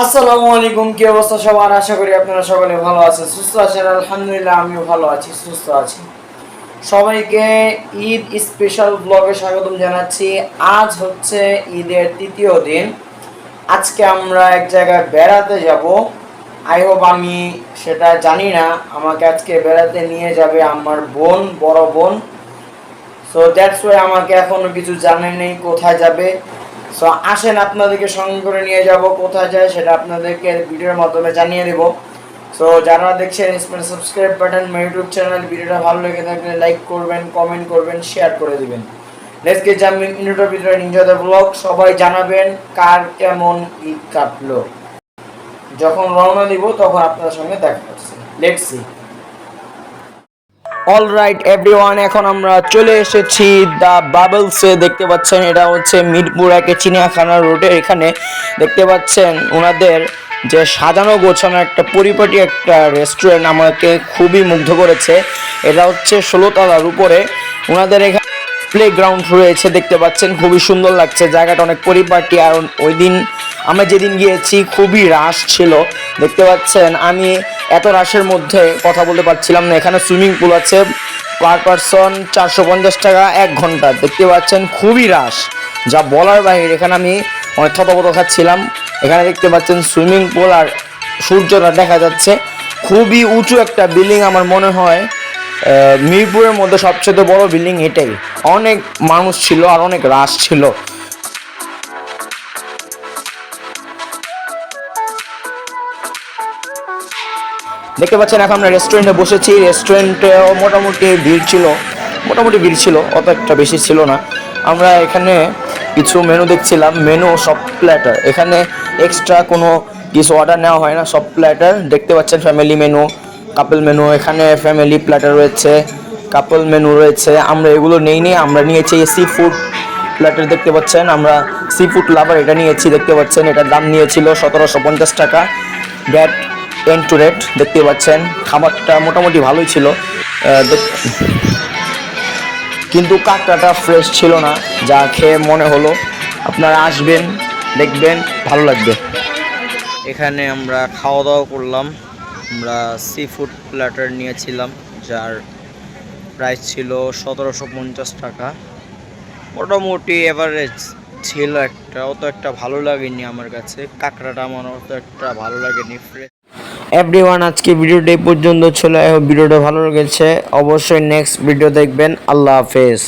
আসসালামু আলাইকুম, কি অবস্থা সবার? আশা করি আপনারা সকলে ভালো আছেন, সুস্থ আছেন। আলহামদুলিল্লাহ, আমিও ভালো আছি, সুস্থ আছি। সবাইকে ঈদ স্পেশাল ব্লগে স্বাগতম জানাচ্ছি। আজ হচ্ছে ঈদের তৃতীয় দিন। আজকে আমরা এক জায়গায় বেড়াতে যাব। আই হোপ, আমি সেটা জানি না। আমাকে আজকে বেড়াতে নিয়ে যাবে আমার বোন, বড় বোন। সো দ্যাটস ওয়াই আমাকে এখনো কিছু জানে নেই কোথায় যাবে। সো আসেন, আপনাদেরকে সঙ্গে করে নিয়ে যাব। কোথায় যায় সেটা আপনাদেরকে ভিডিওর মাধ্যমে জানিয়ে দেব। সো যারা দেখছেন, subscribe button, my YouTube channel. ভিডিওটা ভালো লেগে থাকলে লাইক করবেন, কমেন্ট করবেন, শেয়ার করে দিবেন। Let's get jumping into the video, enjoy the blog. সবাই জানাবেন কার কেমন ঈদ কাটলো। যখন রওনা দিব তখন আপনাদের সঙ্গে দেখা হচ্ছে। Let's see. অলরাইট এভরিওয়ান, এখন আমরা চলে এসেছি দ্য বাবলসে। দেখতে পাচ্ছেন এটা হচ্ছে মিরপুর একে চিড়িয়াখানা রোডে। এখানে দেখতে পাচ্ছেন ওনাদের যে সাজানো গোছানো একটা পরিপাটি একটা রেস্টুরেন্ট আমাকে খুবই মুগ্ধ করেছে। এটা হচ্ছে 16 তলার উপরে। ওনাদের এখানে প্লেগ্রাউন্ড রয়েছে, দেখতে পাচ্ছেন খুবই সুন্দর লাগছে জায়গাটা, অনেক পরিপাটি। আর ওই দিন আমরা যেদিন গিয়েছি খুবই রাশ ছিল, দেখতে পাচ্ছেন। আমি এত রাশের মধ্যে কথা বলতে পারছিলাম না। এখানে সুইমিং পুল আছে, পার পারসন 450 টাকা 1 ঘন্টা। দেখতে পাচ্ছেন খুবই রাশ, যা বলার বাহির। এখানে আমি অনেক থতমত খাচ্ছিলাম। এখানে দেখতে পাচ্ছেন সুইমিং পুল আর সূর্যটা দেখা যাচ্ছে। খুবই উঁচু একটা বিল্ডিং, আমার মনে হয় মিরপুরের মধ্যে সবচেয়ে বড় বিল্ডিং এটাই। অনেক মানুষ ছিল আর অনেক রাশ ছিল। দেখতে পাচ্ছেন এখন আমরা রেস্টুরেন্টে বসেছি। রেস্টুরেন্টেও মোটামুটি ভিড় ছিল, অত একটা বেশি ছিল না। আমরা এখানে কিছু মেনু দেখছিলাম, মেনু সব প্ল্যাটার। এখানে এক্সট্রা কোনো কিছু অর্ডার নেওয়া হয় না, সব প্ল্যাটার। দেখতে পাচ্ছেন ফ্যামিলি মেনু, কাপল মেনু। এখানে ফ্যামিলি প্ল্যাটার রয়েছে, কাপল মেনু রয়েছে। আমরা এগুলো নেইনি, আমরা নিয়েছি সি ফুড প্ল্যাটার। দেখতে পাচ্ছেন আমরা সি ফুড লাভার এটা নিয়েছি। দেখতে পাচ্ছেন এটার দাম নিয়েছিল 1750 টাকা। That and to rate. দেখতে পাচ্ছেন খাবারটা মোটামুটি ভালোই ছিল, কিন্তু কাঁকড়াটা ফ্রেশ ছিল না, যা খেয়ে মনে হলো। আপনারা আসবেন, দেখবেন, ভালো লাগবে। এখানে আমরা খাওয়া দাওয়া করলাম। আমরা সি ফুড প্ল্যাটার নিয়েছিলাম, যার প্রাইস ছিল 1750 টাকা। মোটামুটি এভারেজ ছিল, অত একটা ভালো লাগেনি আমার কাছে। কাঁকড়াটা আমার অত একটা ভালো লাগেনি। এভরিওয়ান, আজকে ভিডিওটা এই পর্যন্ত ছিল। ভিডিওটা ভালো লেগেছে অবশ্যই নেক্সট ভিডিও দেখবেন। আল্লাহ হাফেজ।